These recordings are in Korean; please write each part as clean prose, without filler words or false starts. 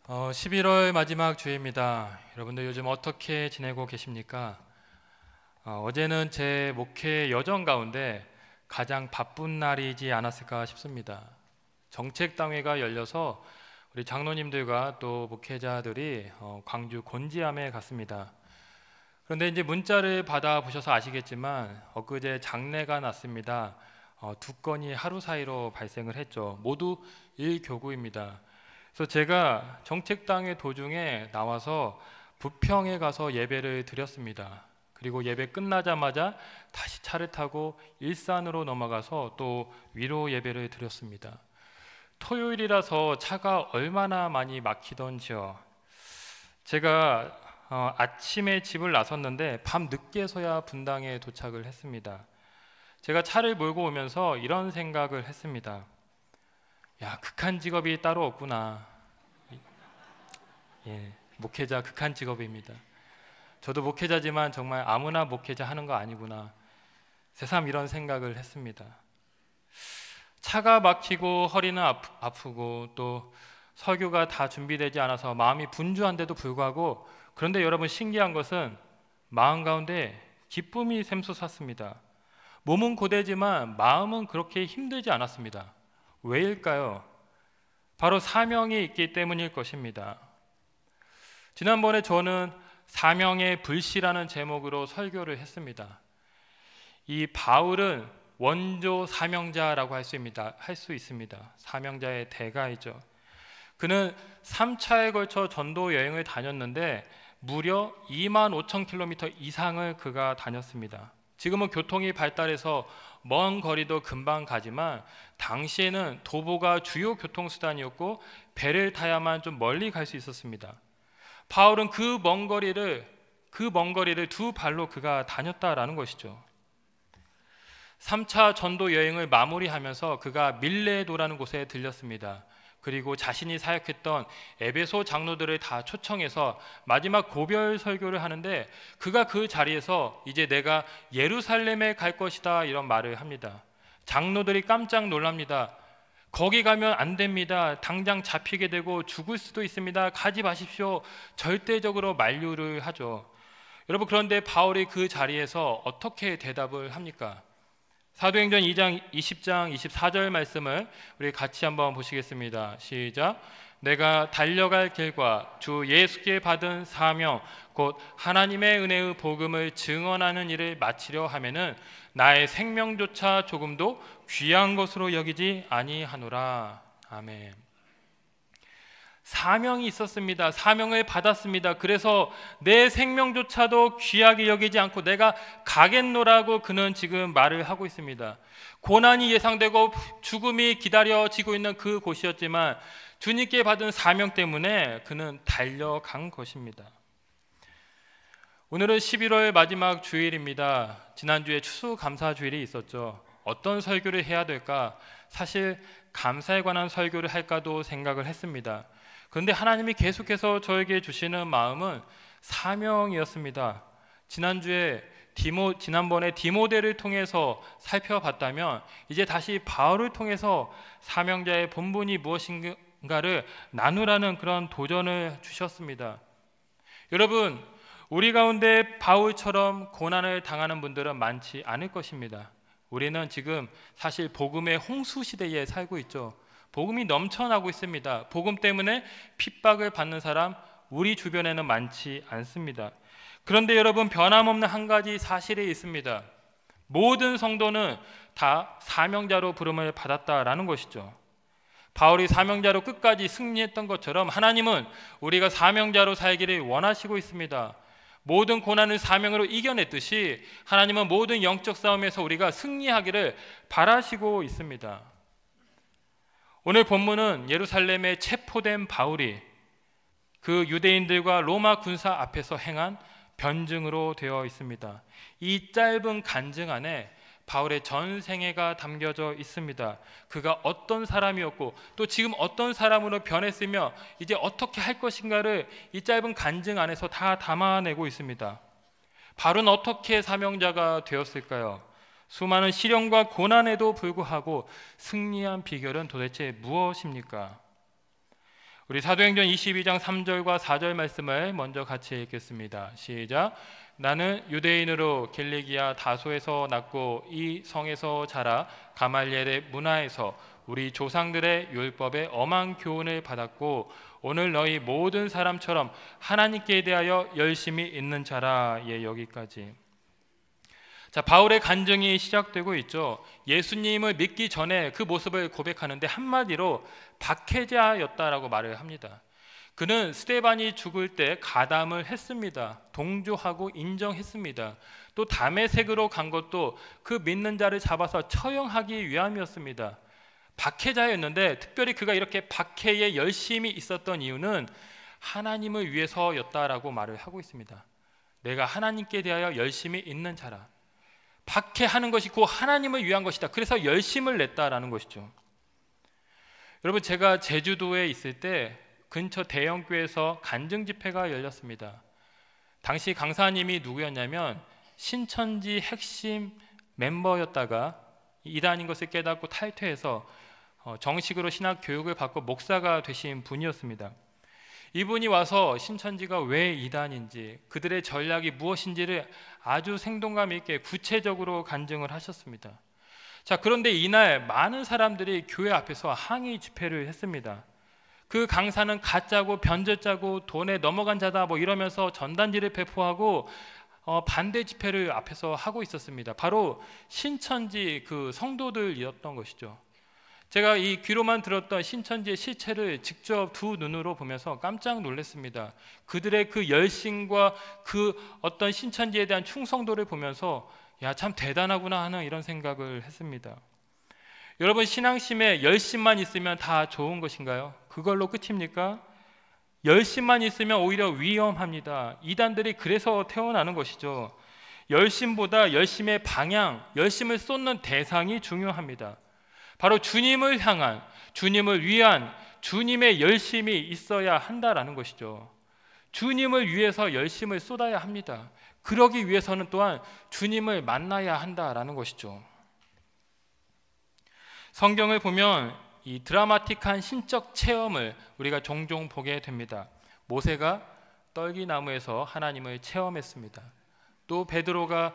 11월 마지막 주일입니다. 여러분들 요즘 어떻게 지내고 계십니까? 어제는 제 목회 여정 가운데 가장 바쁜 날이지 않았을까 싶습니다. 정책당회가 열려서 우리 장로님들과 또 목회자들이 광주 곤지암에 갔습니다. 그런데 이제 문자를 받아 보셔서 아시겠지만 엊그제 장례가 났습니다. 두 건이 하루 사이로 발생을 했죠. 모두 1교구입니다. 그래서 제가 정책당의 도중에 나와서 부평에 가서 예배를 드렸습니다. 그리고 예배 끝나자마자 다시 차를 타고 일산으로 넘어가서 또 위로 예배를 드렸습니다. 토요일이라서 차가 얼마나 많이 막히던지요. 제가 아침에 집을 나섰는데 밤 늦게서야 분당에 도착을 했습니다. 제가 차를 몰고 오면서 이런 생각을 했습니다. 야, 극한 직업이 따로 없구나. 예, 목회자 극한 직업입니다. 저도 목회자지만 정말 아무나 목회자 하는 거 아니구나. 새삼 이런 생각을 했습니다. 차가 막히고 허리는 아프고 또 설교가 다 준비되지 않아서 마음이 분주한데도 불구하고, 그런데 여러분 신기한 것은 마음 가운데 기쁨이 샘솟았습니다. 몸은 고되지만 마음은 그렇게 힘들지 않았습니다. 왜일까요? 바로 사명이 있기 때문일 것입니다. 지난번에 저는 사명의 불씨라는 제목으로 설교를 했습니다. 이 바울은 원조 사명자라고 할 수 있습니다. 사명자의 대가이죠. 그는 3차에 걸쳐 전도 여행을 다녔는데 무려 25,000km 이상을 그가 다녔습니다. 지금은 교통이 발달해서 먼 거리도 금방 가지만 당시에는 도보가 주요 교통수단이었고 배를 타야만 좀 멀리 갈 수 있었습니다. 바울은 그 먼 거리를 두 발로 그가 다녔다라는 것이죠. 3차 전도 여행을 마무리하면서 그가 밀레도라는 곳에 들렸습니다. 그리고 자신이 사역했던 에베소 장로들을 다 초청해서 마지막 고별 설교를 하는데 그가 그 자리에서 이제 내가 예루살렘에 갈 것이다 이런 말을 합니다. 장로들이 깜짝 놀랍니다. 거기 가면 안 됩니다. 당장 잡히게 되고 죽을 수도 있습니다. 가지 마십시오. 절대적으로 만류를 하죠. 여러분, 그런데 바울이 그 자리에서 어떻게 대답을 합니까? 사도행전 2장 20장 24절 말씀을 우리 같이 한번 보시겠습니다. 시작. 내가 달려갈 길과 주 예수께 받은 사명 곧 하나님의 은혜의 복음을 증언하는 일을 마치려 하면은 나의 생명조차 조금도 귀한 것으로 여기지 아니하노라. 아멘. 사명이 있었습니다. 사명을 받았습니다. 그래서 내 생명조차도 귀하게 여기지 않고 내가 가겠노라고 그는 지금 말을 하고 있습니다. 고난이 예상되고 죽음이 기다려지고 있는 그 곳이었지만 주님께 받은 사명 때문에 그는 달려간 것입니다. 오늘은 11월 마지막 주일입니다. 지난주에 추수감사주일이 있었죠. 어떤 설교를 해야 될까? 사실 감사에 관한 설교를 할까도 생각을 했습니다. 그런데 하나님이 계속해서 저에게 주시는 마음은 사명이었습니다. 지난번에 디모데를 통해서 살펴봤다면 이제 다시 바울을 통해서 사명자의 본분이 무엇인가를 나누라는 그런 도전을 주셨습니다. 여러분, 우리 가운데 바울처럼 고난을 당하는 분들은 많지 않을 것입니다. 우리는 지금 사실 복음의 홍수 시대에 살고 있죠. 복음이 넘쳐나고 있습니다. 복음 때문에 핍박을 받는 사람 우리 주변에는 많지 않습니다. 그런데 여러분, 변함없는 한 가지 사실이 있습니다. 모든 성도는 다 사명자로 부름을 받았다라는 것이죠. 바울이 사명자로 끝까지 승리했던 것처럼 하나님은 우리가 사명자로 살기를 원하시고 있습니다. 모든 고난을 사명으로 이겨냈듯이 하나님은 모든 영적 싸움에서 우리가 승리하기를 바라시고 있습니다. 오늘 본문은 예루살렘에 체포된 바울이 그 유대인들과 로마 군사 앞에서 행한 변증으로 되어 있습니다. 이 짧은 간증 안에 바울의 전생애가 담겨져 있습니다. 그가 어떤 사람이었고 또 지금 어떤 사람으로 변했으며 이제 어떻게 할 것인가를 이 짧은 간증 안에서 다 담아내고 있습니다. 바울은 어떻게 사명자가 되었을까요? 수많은 시련과 고난에도 불구하고 승리한 비결은 도대체 무엇입니까? 우리 사도행전 22장 3절과 4절 말씀을 먼저 같이 읽겠습니다. 시작. 나는 유대인으로 길리기아 다소에서 났고 이 성에서 자라 가말리엘의 문화에서 우리 조상들의 율법에 엄한 교훈을 받았고 오늘 너희 모든 사람처럼 하나님께 대하여 열심히 있는 자라. 예, 여기까지. 자, 바울의 간증이 시작되고 있죠. 예수님을 믿기 전에 그 모습을 고백하는데 한마디로 박해자였다라고 말을 합니다. 그는 스데반이 죽을 때 가담을 했습니다. 동조하고 인정했습니다. 또 다메섹으로 간 것도 그 믿는 자를 잡아서 처형하기 위함이었습니다. 박해자였는데 특별히 그가 이렇게 박해에 열심히 있었던 이유는 하나님을 위해서였다라고 말을 하고 있습니다. 내가 하나님께 대하여 열심히 있는 자라. 박해하는 것이 곧 하나님을 위한 것이다. 그래서 열심을 냈다라는 것이죠. 여러분, 제가 제주도에 있을 때 근처 대형교회에서 간증 집회가 열렸습니다. 당시 강사님이 누구였냐면 신천지 핵심 멤버였다가 이단인 것을 깨닫고 탈퇴해서 정식으로 신학 교육을 받고 목사가 되신 분이었습니다. 이분이 와서 신천지가 왜 이단인지 그들의 전략이 무엇인지를 아주 생동감 있게 구체적으로 간증을 하셨습니다. 자, 그런데 이날 많은 사람들이 교회 앞에서 항의 집회를 했습니다. 그 강사는 가짜고 변절자고 돈에 넘어간 자다 이러면서 전단지를 배포하고 반대 집회를 앞에서 하고 있었습니다. 바로 신천지 그 성도들이었던 것이죠. 제가 이 귀로만 들었던 신천지의 실체를 직접 두 눈으로 보면서 깜짝 놀랐습니다. 그들의 그 열심과 그 어떤 신천지에 대한 충성도를 보면서 야, 참 대단하구나 하는 이런 생각을 했습니다. 여러분, 신앙심에 열심만 있으면 다 좋은 것인가요? 그걸로 끝입니까? 열심만 있으면 오히려 위험합니다. 이단들이 그래서 태어나는 것이죠. 열심보다 열심의 방향, 열심을 쏟는 대상이 중요합니다. 바로 주님을 향한, 주님을 위한 주님의 열심이 있어야 한다라는 것이죠. 주님을 위해서 열심을 쏟아야 합니다. 그러기 위해서는 또한 주님을 만나야 한다라는 것이죠. 성경을 보면 이 드라마틱한 신적 체험을 우리가 종종 보게 됩니다. 모세가 떨기나무에서 하나님을 체험했습니다. 또 베드로가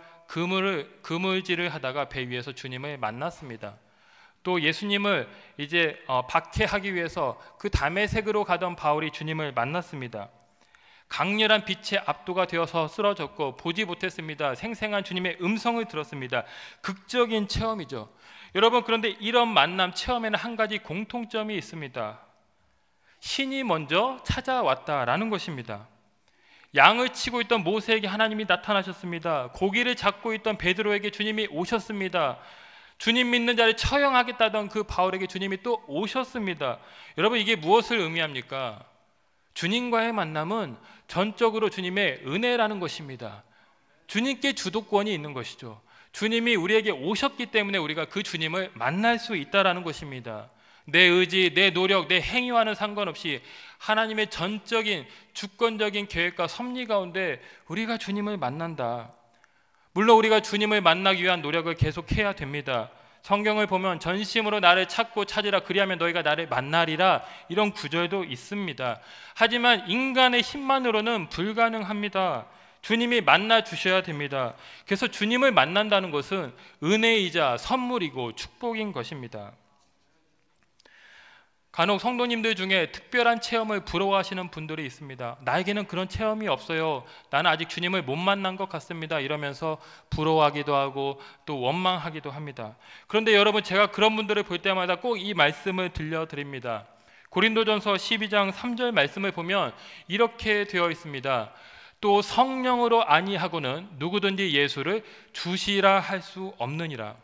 그물질을 하다가 배 위에서 주님을 만났습니다. 또 예수님을 이제 박해하기 위해서 그 다메섹으로 가던 바울이 주님을 만났습니다. 강렬한 빛의 압도가 되어서 쓰러졌고 보지 못했습니다. 생생한 주님의 음성을 들었습니다. 극적인 체험이죠. 여러분, 그런데 이런 만남 체험에는 한 가지 공통점이 있습니다. 신이 먼저 찾아왔다라는 것입니다. 양을 치고 있던 모세에게 하나님이 나타나셨습니다. 고기를 잡고 있던 베드로에게 주님이 오셨습니다. 주님 믿는 자를 처형하겠다던 그 바울에게 주님이 또 오셨습니다. 여러분, 이게 무엇을 의미합니까? 주님과의 만남은 전적으로 주님의 은혜라는 것입니다. 주님께 주도권이 있는 것이죠. 주님이 우리에게 오셨기 때문에 우리가 그 주님을 만날 수 있다라는 것입니다. 내 의지, 내 노력, 내 행위와는 상관없이 하나님의 전적인 주권적인 계획과 섭리 가운데 우리가 주님을 만난다. 물론 우리가 주님을 만나기 위한 노력을 계속해야 됩니다. 성경을 보면 전심으로 나를 찾고 찾으라 그리하면 너희가 나를 만나리라, 이런 구절도 있습니다. 하지만 인간의 힘만으로는 불가능합니다. 주님이 만나 주셔야 됩니다. 그래서 주님을 만난다는 것은 은혜이자 선물이고 축복인 것입니다. 간혹 성도님들 중에 특별한 체험을 부러워하시는 분들이 있습니다. 나에게는 그런 체험이 없어요. 나는 아직 주님을 못 만난 것 같습니다. 이러면서 부러워하기도 하고 또 원망하기도 합니다. 그런데 여러분, 제가 그런 분들을 볼 때마다 꼭 이 말씀을 들려드립니다. 고린도전서 12장 3절 말씀을 보면 이렇게 되어 있습니다. 또 성령으로 아니하고는 누구든지 예수를 주시라 할 수 없느니라.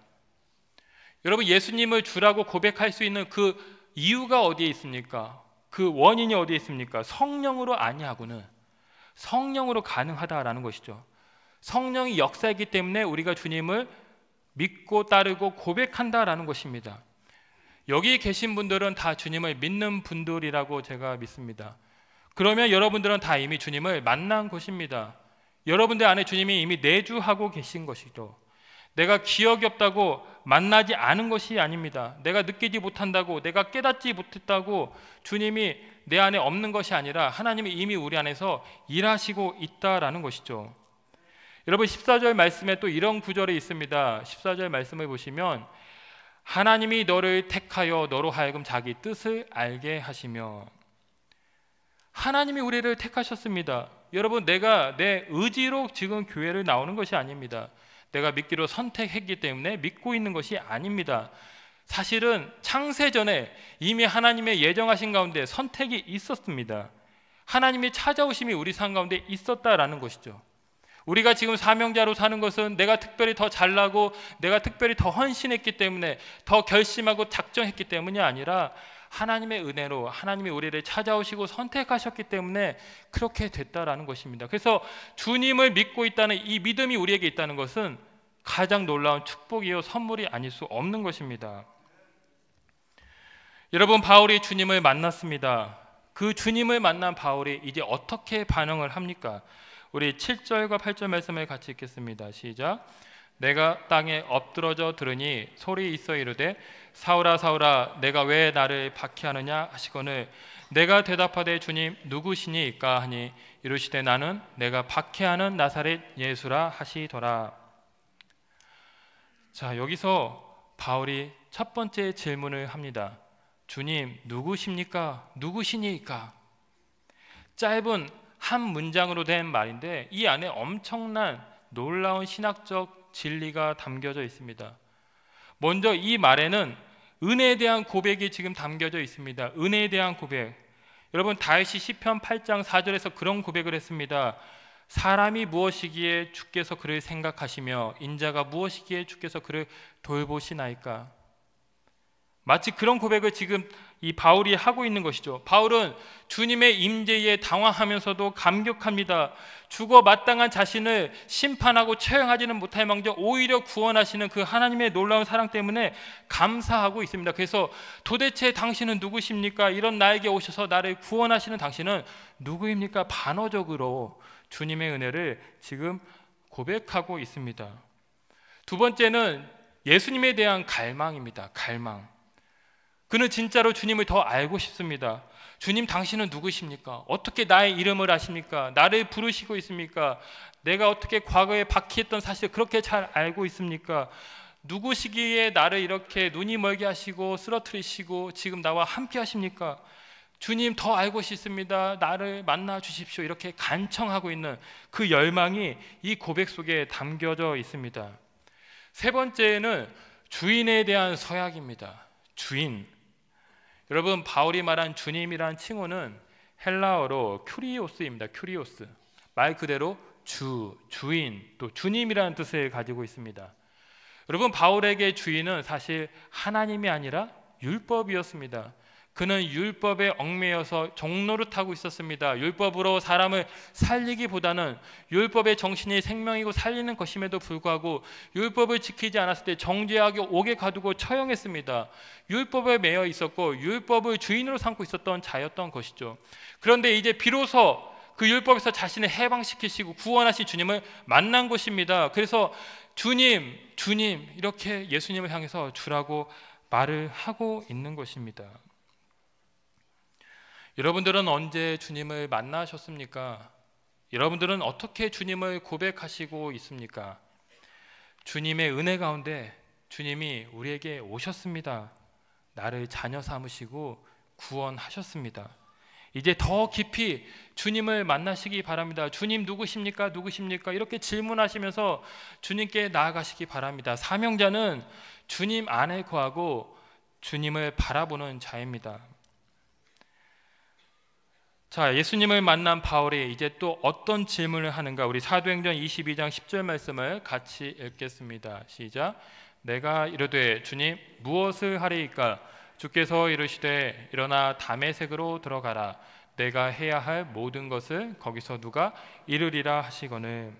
여러분, 예수님을 주라고 고백할 수 있는 그 이유가 어디에 있습니까? 그 원인이 어디에 있습니까? 성령으로 아니하고는, 성령으로 가능하다라는 것이죠. 성령이 역사이기 때문에 우리가 주님을 믿고 따르고 고백한다라는 것입니다. 여기 계신 분들은 다 주님을 믿는 분들이라고 제가 믿습니다. 그러면 여러분들은 다 이미 주님을 만난 것입니다. 여러분들 안에 주님이 이미 내주하고 계신 것이죠. 내가 기억이 없다고 만나지 않은 것이 아닙니다. 내가 느끼지 못한다고, 내가 깨닫지 못했다고 주님이 내 안에 없는 것이 아니라 하나님이 이미 우리 안에서 일하시고 있다라는 것이죠. 여러분 14절 말씀에 또 이런 구절이 있습니다. 14절 말씀을 보시면 하나님이 너를 택하여 너로 하여금 자기 뜻을 알게 하시며, 하나님이 우리를 택하셨습니다. 여러분, 내가 내 의지로 지금 교회를 나오는 것이 아닙니다. 내가 믿기로 선택했기 때문에 믿고 있는 것이 아닙니다. 사실은 창세전에 이미 하나님의 예정하신 가운데 선택이 있었습니다. 하나님의 찾아오심이 우리 삶 가운데 있었다라는 것이죠. 우리가 지금 사명자로 사는 것은 내가 특별히 더 잘나고 내가 특별히 더 헌신했기 때문에, 더 결심하고 작정했기 때문이 아니라 하나님의 은혜로 하나님이 우리를 찾아오시고 선택하셨기 때문에 그렇게 됐다라는 것입니다. 그래서 주님을 믿고 있다는 이 믿음이 우리에게 있다는 것은 가장 놀라운 축복이요 선물이 아닐 수 없는 것입니다. 여러분, 바울이 주님을 만났습니다. 그 주님을 만난 바울이 이제 어떻게 반응을 합니까? 우리 7절과 8절 말씀을 같이 읽겠습니다. 시작. 내가 땅에 엎드러져 들으니 소리 있어 이르되 사울아 사울아 내가 왜 나를 박해하느냐 하시거늘 내가 대답하되 주님 누구시니이까 하니 이르시되 나는 내가 박해하는 나사렛 예수라 하시더라. 자, 여기서 바울이 첫 번째 질문을 합니다. 주님 누구십니까? 누구시니까? 짧은 한 문장으로 된 말인데 이 안에 엄청난 놀라운 신학적 진리가 담겨져 있습니다. 먼저 이 말에는 은혜에 대한 고백이 지금 담겨져 있습니다. 은혜에 대한 고백. 여러분, 다윗이 시편 8장 4절에서 그런 고백을 했습니다. 사람이 무엇이기에 주께서 그를 생각하시며 인자가 무엇이기에 주께서 그를 돌보시나이까? 마치 그런 고백을 지금 이 바울이 하고 있는 것이죠. 바울은 주님의 임재에 당황하면서도 감격합니다. 죽어 마땅한 자신을 심판하고 처형하지는 못할 망정 오히려 구원하시는 그 하나님의 놀라운 사랑 때문에 감사하고 있습니다. 그래서 도대체 당신은 누구십니까? 이런 나에게 오셔서 나를 구원하시는 당신은 누구입니까? 반어적으로 주님의 은혜를 지금 고백하고 있습니다. 두 번째는 예수님에 대한 갈망입니다. 갈망. 그는 진짜로 주님을 더 알고 싶습니다. 주님 당신은 누구십니까? 어떻게 나의 이름을 아십니까? 나를 부르시고 있습니까? 내가 어떻게 과거에 박해했던 사실을 그렇게 잘 알고 있습니까? 누구시기에 나를 이렇게 눈이 멀게 하시고 쓰러뜨리시고 지금 나와 함께 하십니까? 주님 더 알고 싶습니다. 나를 만나 주십시오. 이렇게 간청하고 있는 그 열망이 이 고백 속에 담겨져 있습니다. 세 번째는 주인에 대한 서약입니다. 주인. 여러분, 바울이 말한 주님이란 칭호는 헬라어로 큐리오스입니다. 큐리오스. 말 그대로 주인, 또 주님이라는 뜻을 가지고 있습니다. 여러분, 바울에게 주인은 사실 하나님이 아니라 율법이었습니다. 그는 율법에 얽매여서 종노릇하고 있었습니다. 율법으로 사람을 살리기보다는 율법의 정신이 생명이고 살리는 것임에도 불구하고 율법을 지키지 않았을 때 정죄하게 옥에 가두고 처형했습니다. 율법에 매여 있었고 율법을 주인으로 삼고 있었던 자였던 것이죠. 그런데 이제 비로소 그 율법에서 자신을 해방시키시고 구원하신 주님을 만난 것입니다. 그래서 주님 이렇게 예수님을 향해서 주라고 말을 하고 있는 것입니다. 여러분들은 언제 주님을 만나셨습니까? 여러분들은 어떻게 주님을 고백하시고 있습니까? 주님의 은혜 가운데 주님이 우리에게 오셨습니다. 나를 자녀 삼으시고 구원하셨습니다. 이제 더 깊이 주님을 만나시기 바랍니다. 주님 누구십니까? 누구십니까? 이렇게 질문하시면서 주님께 나아가시기 바랍니다. 사명자는 주님 안에 거하고 주님을 바라보는 자입니다. 자, 예수님을 만난 바울이 이제 또 어떤 질문을 하는가? 우리 사도행전 22장 10절 말씀을 같이 읽겠습니다. 시작. 내가 이르되 주님 무엇을 하리이까? 주께서 이르시되 일어나 다메섹으로 들어가라. 내가 해야 할 모든 것을 거기서 누가 이르리라 하시거늘.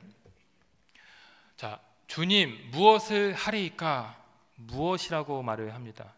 자, 주님 무엇을 하리이까? 무엇이라고 말을 합니다.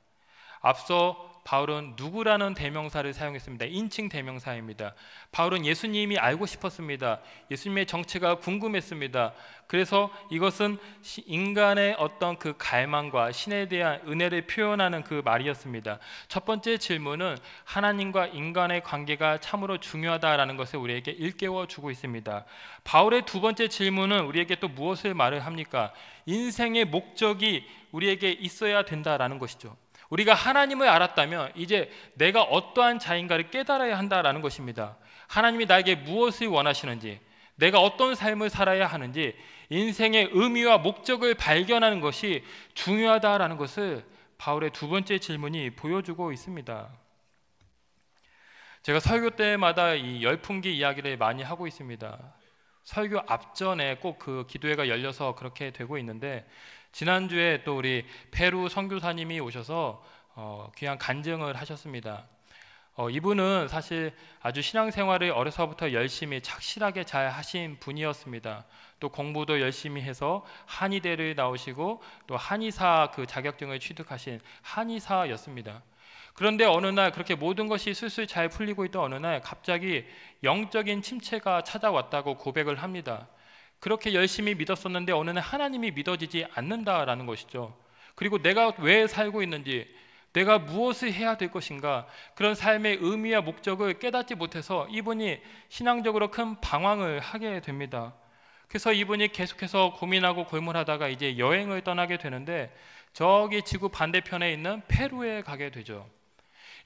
앞서 바울은 누구라는 대명사를 사용했습니다. 인칭 대명사입니다. 바울은 예수님이 알고 싶었습니다. 예수님의 정체가 궁금했습니다. 그래서 이것은 인간의 어떤 그 갈망과 신에 대한 은혜를 표현하는 그 말이었습니다. 첫 번째 질문은 하나님과 인간의 관계가 참으로 중요하다라는 것을 우리에게 일깨워 주고 있습니다. 바울의 두 번째 질문은 우리에게 또 무엇을 말을 합니까? 인생의 목적이 우리에게 있어야 된다라는 것이죠. 우리가 하나님을 알았다면 이제 내가 어떠한 자인가를 깨달아야 한다라는 것입니다. 하나님이 나에게 무엇을 원하시는지, 내가 어떤 삶을 살아야 하는지, 인생의 의미와 목적을 발견하는 것이 중요하다라는 것을 바울의 두 번째 질문이 보여주고 있습니다. 제가 설교 때마다 이 열풍기 이야기를 많이 하고 있습니다. 설교 앞전에 꼭 그 기도회가 열려서 그렇게 되고 있는데, 지난주에 또 우리 페루 선교사님이 오셔서 귀한 간증을 하셨습니다. 이분은 사실 아주 신앙생활을 어려서부터 열심히 착실하게 잘 하신 분이었습니다. 또 공부도 열심히 해서 한의대를 나오시고 또 한의사 그 자격증을 취득하신 한의사였습니다. 그런데 어느 날 그렇게 모든 것이 술술 잘 풀리고 있던 어느 날 갑자기 영적인 침체가 찾아왔다고 고백을 합니다. 그렇게 열심히 믿었었는데 어느 날 하나님이 믿어지지 않는다라는 것이죠. 그리고 내가 왜 살고 있는지, 내가 무엇을 해야 될 것인가, 그런 삶의 의미와 목적을 깨닫지 못해서 이분이 신앙적으로 큰 방황을 하게 됩니다. 그래서 이분이 계속해서 고민하고 골몰하다가 이제 여행을 떠나게 되는데, 저기 지구 반대편에 있는 페루에 가게 되죠.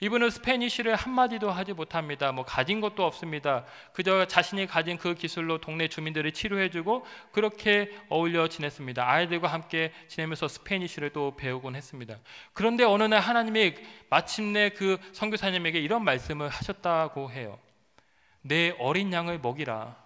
이분은 스페니쉬를 한마디도 하지 못합니다. 가진 것도 없습니다. 그저 자신이 가진 그 기술로 동네 주민들을 치료해주고 그렇게 어울려 지냈습니다. 아이들과 함께 지내면서 스페니쉬를 또 배우곤 했습니다. 그런데 어느 날 하나님이 마침내 그 선교사님에게 이런 말씀을 하셨다고 해요. 내 어린 양을 먹이라.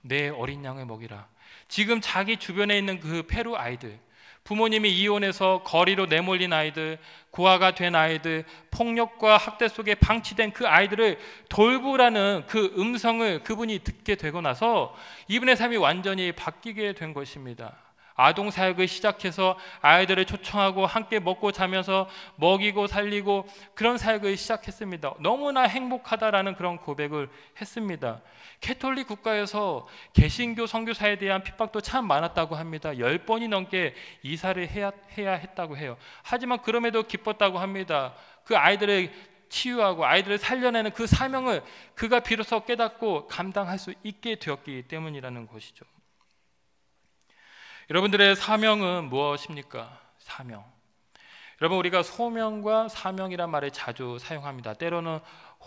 내 어린 양을 먹이라. 지금 자기 주변에 있는 그 페루 아이들, 부모님이 이혼해서 거리로 내몰린 아이들, 고아가 된 아이들, 폭력과 학대 속에 방치된 그 아이들을 돌보라는 그 음성을 그분이 듣게 되고 나서 이분의 삶이 완전히 바뀌게 된 것입니다. 아동 사역을 시작해서 아이들을 초청하고 함께 먹고 자면서 먹이고 살리고 그런 사역을 시작했습니다. 너무나 행복하다라는 그런 고백을 했습니다. 캐톨릭 국가에서 개신교 선교사에 대한 핍박도 참 많았다고 합니다. 10번이 넘게 이사를 해야 했다고 해요. 하지만 그럼에도 기뻤다고 합니다. 그 아이들을 치유하고 아이들을 살려내는 그 사명을 그가 비로소 깨닫고 감당할 수 있게 되었기 때문이라는 것이죠. 여러분들의 사명은 무엇입니까? 사명. 여러분, 우리가 소명과 사명이란 말을 자주 사용합니다. 때로는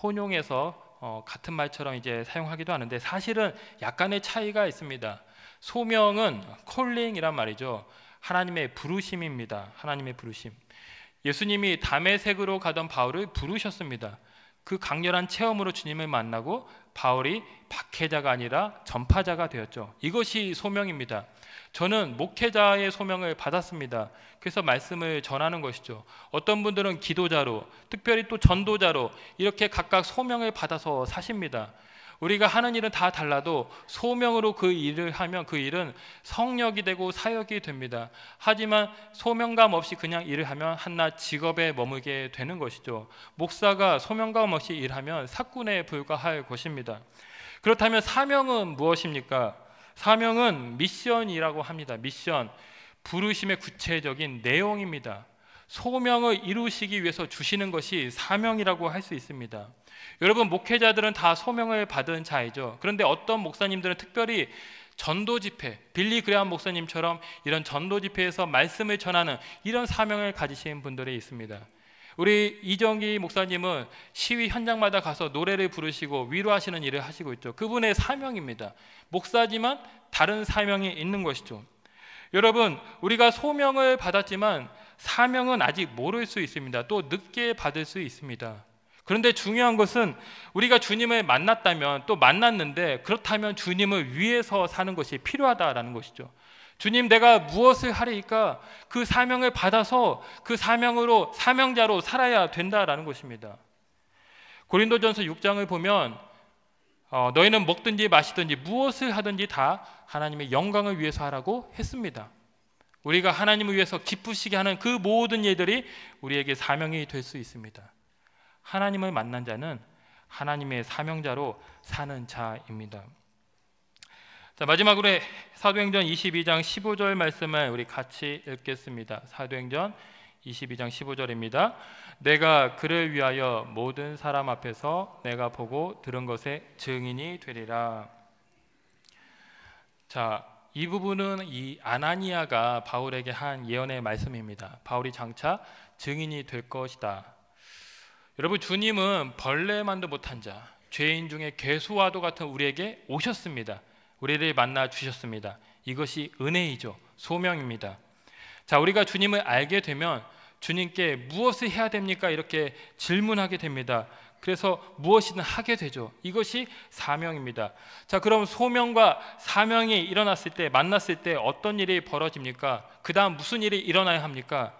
혼용해서 같은 말처럼 이제 사용하기도 하는데 사실은 약간의 차이가 있습니다. 소명은 콜링이란 말이죠. 하나님의 부르심입니다. 하나님의 부르심. 예수님이 다메섹으로 가던 바울을 부르셨습니다. 그 강렬한 체험으로 주님을 만나고 바울이 박해자가 아니라 전파자가 되었죠. 이것이 소명입니다. 저는 목회자의 소명을 받았습니다. 그래서 말씀을 전하는 것이죠. 어떤 분들은 기도자로, 특별히 또 전도자로 이렇게 각각 소명을 받아서 사십니다. 우리가 하는 일은 다 달라도 소명으로 그 일을 하면 그 일은 성역이 되고 사역이 됩니다. 하지만 소명감 없이 그냥 일을 하면 한낱 직업에 머물게 되는 것이죠. 목사가 소명감 없이 일하면 사꾼에 불과할 것입니다. 그렇다면 사명은 무엇입니까? 사명은 미션이라고 합니다. 미션, 부르심의 구체적인 내용입니다. 소명을 이루시기 위해서 주시는 것이 사명이라고 할 수 있습니다. 여러분, 목회자들은 다 소명을 받은 자이죠. 그런데 어떤 목사님들은 특별히 전도 집회, 빌리 그레함 목사님처럼 이런 전도 집회에서 말씀을 전하는 이런 사명을 가지신 분들이 있습니다. 우리 이정기 목사님은 시위 현장마다 가서 노래를 부르시고 위로하시는 일을 하시고 있죠. 그분의 사명입니다. 목사지만 다른 사명이 있는 것이죠. 여러분, 우리가 소명을 받았지만 사명은 아직 모를 수 있습니다. 또 늦게 받을 수 있습니다. 그런데 중요한 것은 우리가 주님을 만났다면, 또 만났는데 그렇다면 주님을 위해서 사는 것이 필요하다라는 것이죠. 주님, 내가 무엇을 하리까? 그 사명을 받아서 그 사명으로 사명자로 살아야 된다라는 것입니다. 고린도전서 6장을 보면 너희는 먹든지 마시든지 무엇을 하든지 다 하나님의 영광을 위해서 하라고 했습니다. 우리가 하나님을 위해서 기쁘시게 하는 그 모든 일들이 우리에게 사명이 될 수 있습니다. 하나님을 만난 자는 하나님의 사명자로 사는 자입니다. 자, 마지막으로 사도행전 22장 15절 말씀을 우리 같이 읽겠습니다. 사도행전 22장 15절입니다. 내가 그를 위하여 모든 사람 앞에서 내가 보고 들은 것의 증인이 되리라. 자, 이 부분은 이 아나니아가 바울에게 한 예언의 말씀입니다. 바울이 장차 증인이 될 것이다. 여러분, 주님은 벌레만도 못한 자, 죄인 중에 괴수와도 같은 우리에게 오셨습니다. 우리를 만나 주셨습니다. 이것이 은혜이죠. 소명입니다. 자, 우리가 주님을 알게 되면 주님께 무엇을 해야 됩니까? 이렇게 질문하게 됩니다. 그래서 무엇이든 하게 되죠. 이것이 사명입니다. 자, 그럼 소명과 사명이 일어났을 때, 만났을 때 어떤 일이 벌어집니까? 그 다음 무슨 일이 일어나야 합니까?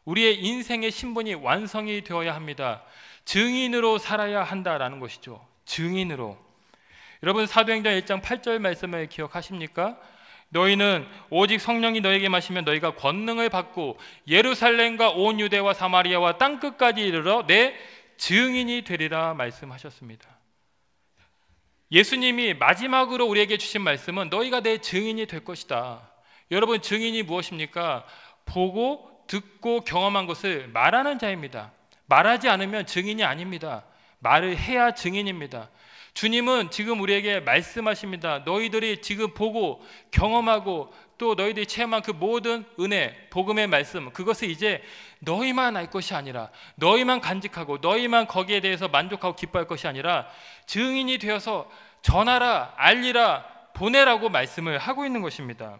우리의 인생의 신분이 완성이 되어야 합니다. 증인으로 살아야 한다라는 것이죠. 증인으로. 여러분, 사도행전 1장 8절 말씀을 기억하십니까? 너희는 오직 성령이 너에게 마시면 너희가 권능을 받고 예루살렘과 온 유대와 사마리아와 땅끝까지 이르러 내 증인이 되리라 말씀하셨습니다. 예수님이 마지막으로 우리에게 주신 말씀은 너희가 내 증인이 될 것이다. 여러분, 증인이 무엇입니까? 보고 듣고 경험한 것을 말하는 자입니다. 말하지 않으면 증인이 아닙니다. 말을 해야 증인입니다. 주님은 지금 우리에게 말씀하십니다. 너희들이 지금 보고 경험하고 또 너희들이 체험한 그 모든 은혜, 복음의 말씀, 그것을 이제 너희만 알 것이 아니라, 너희만 간직하고 너희만 거기에 대해서 만족하고 기뻐할 것이 아니라 증인이 되어서 전하라, 알리라, 보내라고 말씀을 하고 있는 것입니다.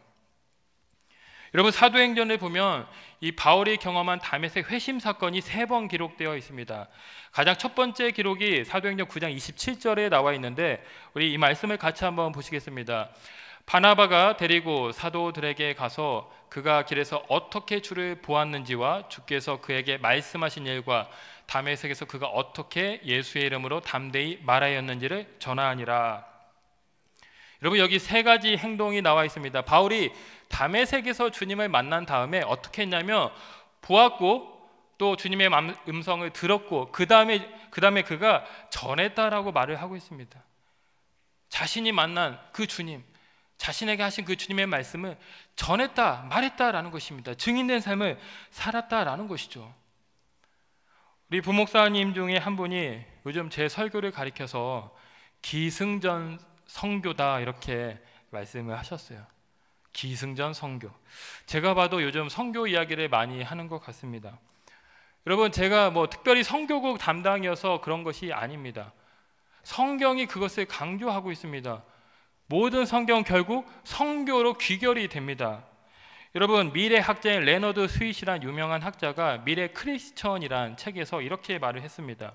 여러분, 사도행전을 보면 이 바울이 경험한 다메섹 회심 사건이 3번 기록되어 있습니다. 가장 첫 번째 기록이 사도행전 9장 27절에 나와 있는데 우리 이 말씀을 같이 한번 보시겠습니다. 바나바가 데리고 사도들에게 가서 그가 길에서 어떻게 주를 보았는지와 주께서 그에게 말씀하신 일과 다메섹에서 그가 어떻게 예수의 이름으로 담대히 말하였는지를 전하니라. 여러분, 여기 3가지 행동이 나와 있습니다. 바울이 다메섹에서 주님을 만난 다음에 어떻게 했냐면 보았고 또 주님의 음성을 들었고 그 다음에 그가 전했다라고 말을 하고 있습니다. 자신이 만난 그 주님, 자신에게 하신 그 주님의 말씀을 전했다, 말했다라는 것입니다. 증인된 삶을 살았다라는 것이죠. 우리 부목사님 중에 한 분이 요즘 제 설교를 가리켜서 기승전 성교다 이렇게 말씀을 하셨어요. 기승전 성교. 제가 봐도 요즘 성교 이야기를 많이 하는 것 같습니다. 여러분, 제가 특별히 성교국 담당이어서 그런 것이 아닙니다. 성경이 그것을 강조하고 있습니다. 모든 성경은 결국 성교로 귀결이 됩니다. 여러분, 미래 학자인 레너드 스윗이란 유명한 학자가 미래 크리스천이란 책에서 이렇게 말을 했습니다.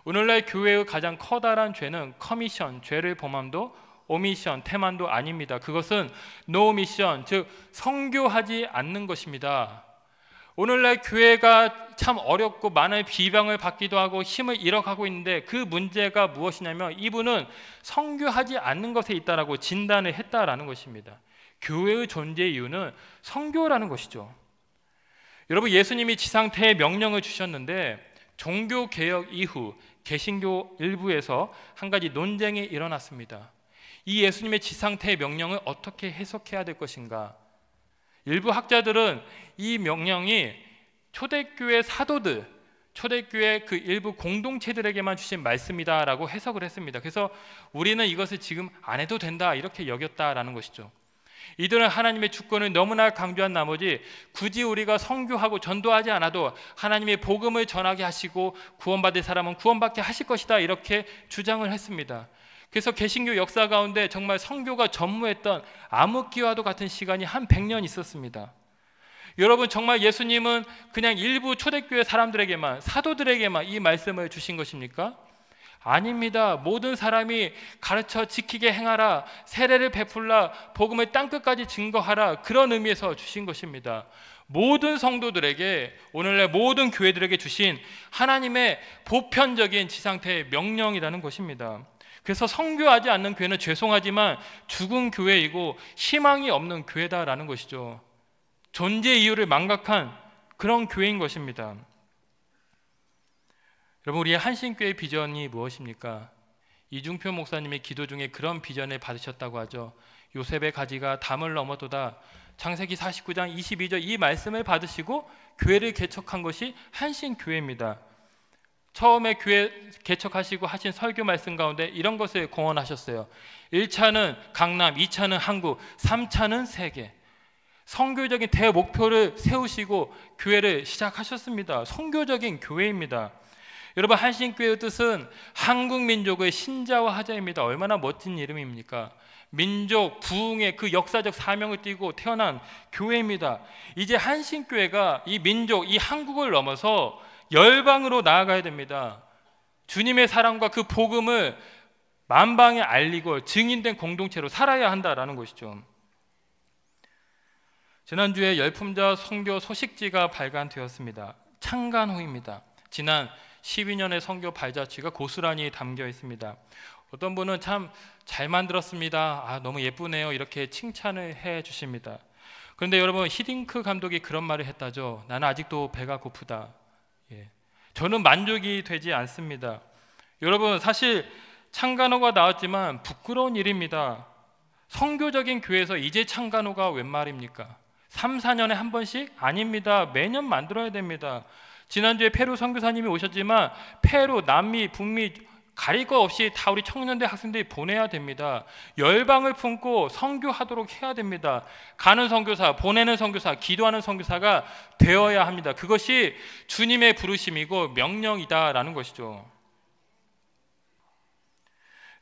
오늘날 교회의 가장 커다란 죄는 커미션, 죄를 범함도 오미션, 태만도 아닙니다. 그것은 노 미션, 즉 성교하지 않는 것입니다. 오늘날 교회가 참 어렵고 많은 비방을 받기도 하고 힘을 잃어가고 있는데 그 문제가 무엇이냐면 이분은 성교하지 않는 것에 있다라고 진단을 했다라는 것입니다. 교회의 존재 이유는 성교라는 것이죠. 여러분, 예수님이 지상태에 명령을 주셨는데 종교개혁 이후 개신교 일부에서 한 가지 논쟁이 일어났습니다. 이 예수님의 지상태의 명령을 어떻게 해석해야 될 것인가? 일부 학자들은 이 명령이 초대교회 사도들, 초대교회 그 일부 공동체들에게만 주신 말씀이다라고 해석을 했습니다. 그래서 우리는 이것을 지금 안 해도 된다 이렇게 여겼다라는 것이죠. 이들은 하나님의 주권을 너무나 강조한 나머지 굳이 우리가 선교하고 전도하지 않아도 하나님의 복음을 전하게 하시고 구원받을 사람은 구원받게 하실 것이다 이렇게 주장을 했습니다. 그래서 개신교 역사 가운데 정말 선교가 전무했던 암흑기와도 같은 시간이 한 100년 있었습니다. 여러분, 정말 예수님은 그냥 일부 초대교회 사람들에게만, 사도들에게만 이 말씀을 주신 것입니까? 아닙니다. 모든 사람이 가르쳐 지키게 행하라, 세례를 베풀라, 복음을 땅끝까지 증거하라, 그런 의미에서 주신 것입니다. 모든 성도들에게, 오늘날 모든 교회들에게 주신 하나님의 보편적인 지상태의 명령이라는 것입니다. 그래서 선교하지 않는 교회는 죄송하지만 죽은 교회이고 희망이 없는 교회다라는 것이죠. 존재 이유를 망각한 그런 교회인 것입니다. 여러분, 우리의 한신교회 비전이 무엇입니까? 이중표 목사님이 기도 중에 그런 비전을 받으셨다고 하죠. 요셉의 가지가 담을 넘어도다. 창세기 49장 22절 이 말씀을 받으시고 교회를 개척한 것이 한신교회입니다. 처음에 교회 개척하시고 하신 설교 말씀 가운데 이런 것을 공언하셨어요. 1차는 강남, 2차는 한국, 3차는 세계. 선교적인 대목표를 세우시고 교회를 시작하셨습니다. 선교적인 교회입니다. 여러분, 한신교회의 뜻은 한국 민족의 신자화하자입니다. 얼마나 멋진 이름입니까? 민족 부흥의 그 역사적 사명을 띠고 태어난 교회입니다. 이제 한신교회가 이 민족, 이 한국을 넘어서 열방으로 나아가야 됩니다. 주님의 사랑과 그 복음을 만방에 알리고 증인된 공동체로 살아야 한다라는 것이죠. 지난주에 열품자 선교 소식지가 발간되었습니다. 창간호입니다. 지난 12년의 선교 발자취가 고스란히 담겨 있습니다. 어떤 분은 참 잘 만들었습니다. 너무 예쁘네요. 이렇게 칭찬을 해 주십니다. 그런데 여러분, 히딩크 감독이 그런 말을 했다죠. 나는 아직도 배가 고프다. 저는 만족이 되지 않습니다. 여러분, 사실 창간호가 나왔지만 부끄러운 일입니다. 선교적인 교회에서 이제 창간호가 웬 말입니까? 3, 4년에 한 번씩? 아닙니다. 매년 만들어야 됩니다. 지난주에 페루 선교사님이 오셨지만 페루, 남미, 북미 가릴 거 없이 다 우리 청년대 학생들이 보내야 됩니다. 열방을 품고 선교하도록 해야 됩니다. 가는 선교사, 보내는 선교사, 기도하는 선교사가 되어야 합니다. 그것이 주님의 부르심이고 명령이다라는 것이죠.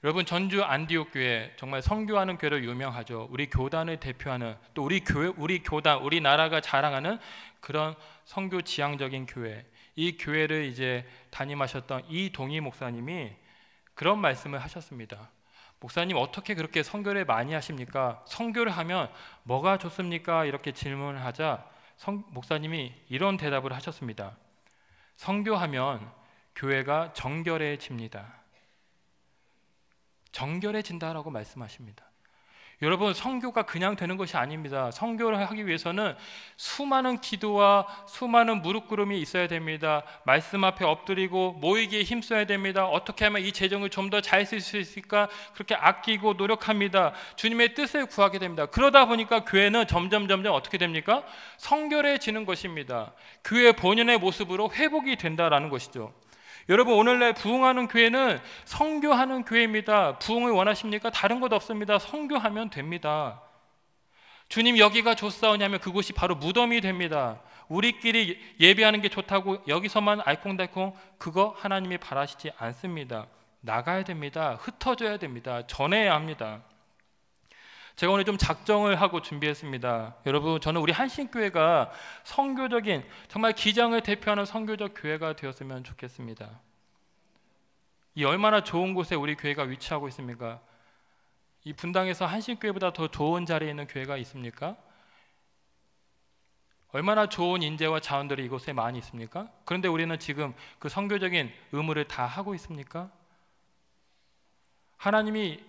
여러분, 전주 안디옥 교회 정말 선교하는 교회로 유명하죠. 우리 교단을 대표하는, 또 우리 교회, 우리 교단, 우리 나라가 자랑하는 그런 선교 지향적인 교회. 이 교회를 이제 담임하셨던 이동희 목사님이 그런 말씀을 하셨습니다. 목사님, 어떻게 그렇게 선교를 많이 하십니까? 선교를 하면 뭐가 좋습니까? 이렇게 질문을 하자 목사님이 이런 대답을 하셨습니다. 선교하면 교회가 정결해집니다. 정결해진다라고 말씀하십니다. 여러분, 선교가 그냥 되는 것이 아닙니다. 선교를 하기 위해서는 수많은 기도와 수많은 무릎 꿇음이 있어야 됩니다. 말씀 앞에 엎드리고 모이기에 힘써야 됩니다. 어떻게 하면 이 재정을 좀 더 잘 쓸 수 있을까? 그렇게 아끼고 노력합니다. 주님의 뜻을 구하게 됩니다. 그러다 보니까 교회는 점점 어떻게 됩니까? 성결해지는 것입니다. 교회 본연의 모습으로 회복이 된다라는 것이죠. 여러분, 오늘날 부흥하는 교회는 선교하는 교회입니다. 부흥을 원하십니까? 다른 것 없습니다. 선교하면 됩니다. 주님, 여기가 좋사오냐면 그곳이 바로 무덤이 됩니다. 우리끼리 예배하는 게 좋다고 여기서만 알콩달콩, 그거 하나님이 바라시지 않습니다. 나가야 됩니다. 흩어져야 됩니다. 전해야 합니다. 제가 오늘 좀 작정을 하고 준비했습니다. 여러분, 저는 우리 한신교회가 선교적인, 정말 기장을 대표하는 선교적 교회가 되었으면 좋겠습니다. 이 얼마나 좋은 곳에 우리 교회가 위치하고 있습니까? 이 분당에서 한신교회보다 더 좋은 자리에 있는 교회가 있습니까? 얼마나 좋은 인재와 자원들이 이곳에 많이 있습니까? 그런데 우리는 지금 그 선교적인 의무를 다 하고 있습니까? 하나님이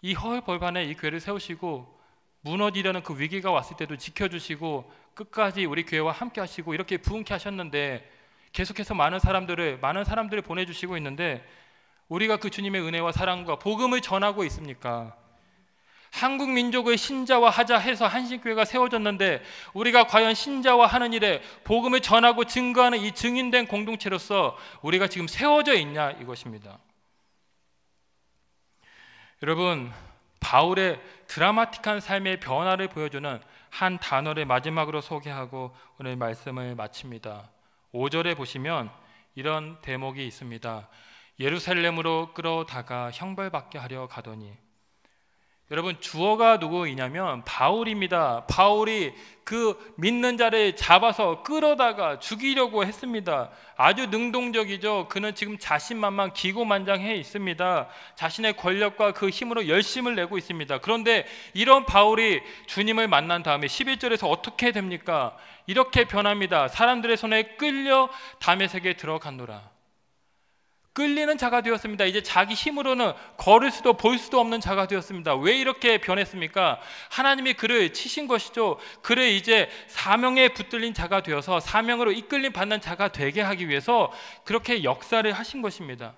이 허허벌판에 이 교회를 세우시고 무너지려는 그 위기가 왔을 때도 지켜주시고 끝까지 우리 교회와 함께 하시고 이렇게 부흥케 하셨는데, 계속해서 많은 사람들을 보내주시고 있는데 우리가 그 주님의 은혜와 사랑과 복음을 전하고 있습니까? 한국 민족의 신자화하자 해서 한신교회가 세워졌는데 우리가 과연 신자화하는 일에 복음을 전하고 증거하는 이 증인된 공동체로서 우리가 지금 세워져 있냐, 이것입니다. 여러분, 바울의 드라마틱한 삶의 변화를 보여주는 한 단어를 마지막으로 소개하고 오늘 말씀을 마칩니다. 5절에 보시면 이런 대목이 있습니다. 예루살렘으로 끌어다가 형벌받게 하려 가더니. 여러분, 주어가 누구이냐면 바울입니다. 바울이 그 믿는 자를 잡아서 끌어다가 죽이려고 했습니다. 아주 능동적이죠. 그는 지금 자신만만 기고만장해 있습니다. 자신의 권력과 그 힘으로 열심을 내고 있습니다. 그런데 이런 바울이 주님을 만난 다음에 11절에서 어떻게 됩니까? 이렇게 변합니다. 사람들의 손에 끌려 다메섹에 들어갔노라. 끌리는 자가 되었습니다. 이제 자기 힘으로는 걸을 수도 볼 수도 없는 자가 되었습니다. 왜 이렇게 변했습니까? 하나님이 그를 치신 것이죠. 그를 이제 사명에 붙들린 자가 되어서 사명으로 이끌림 받는 자가 되게 하기 위해서 그렇게 역사를 하신 것입니다.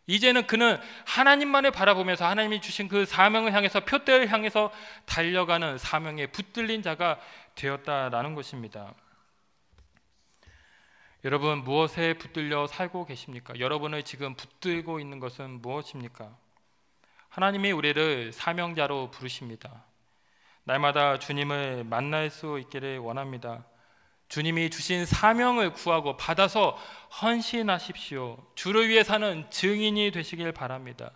이제는 그는 하나님만을 바라보면서 하나님이 주신 그 사명을 향해서, 표대를 향해서 달려가는 사명에 붙들린 자가 되었다라는 것입니다. 여러분, 무엇에 붙들려 살고 계십니까? 여러분을 지금 붙들고 있는 것은 무엇입니까? 하나님이 우리를 사명자로 부르십니다. 날마다 주님을 만날 수 있기를 원합니다. 주님이 주신 사명을 구하고 받아서 헌신하십시오. 주를 위해 사는 증인이 되시길 바랍니다.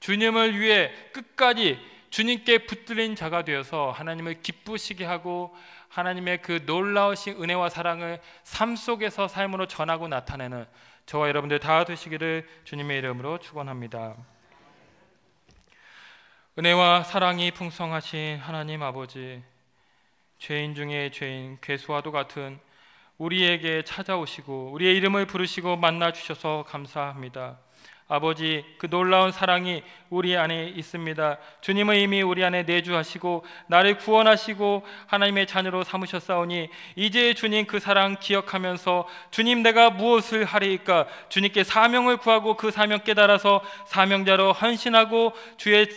주님을 위해 끝까지 주님께 붙들린 자가 되어서 하나님을 기쁘시게 하고 하나님의 그 놀라우신 은혜와 사랑을 삶 속에서 삶으로 전하고 나타내는 저와 여러분들 다 되시기를 주님의 이름으로 축원합니다. 은혜와 사랑이 풍성하신 하나님 아버지, 죄인 중에 죄인, 괴수와도 같은 우리에게 찾아오시고 우리의 이름을 부르시고 만나 주셔서 감사합니다. 아버지, 그 놀라운 사랑이 우리 안에 있습니다. 주님은 이미 우리 안에 내주하시고 나를 구원하시고 하나님의 자녀로 삼으셨사오니 이제 주님 그 사랑 기억하면서 주님, 내가 무엇을 하리이까? 주님께 사명을 구하고 그 사명 깨달아서 사명자로 헌신하고 주의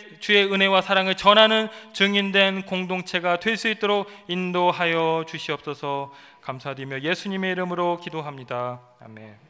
은혜와 사랑을 전하는 증인된 공동체가 될 수 있도록 인도하여 주시옵소서. 감사드리며 예수님의 이름으로 기도합니다. 아멘.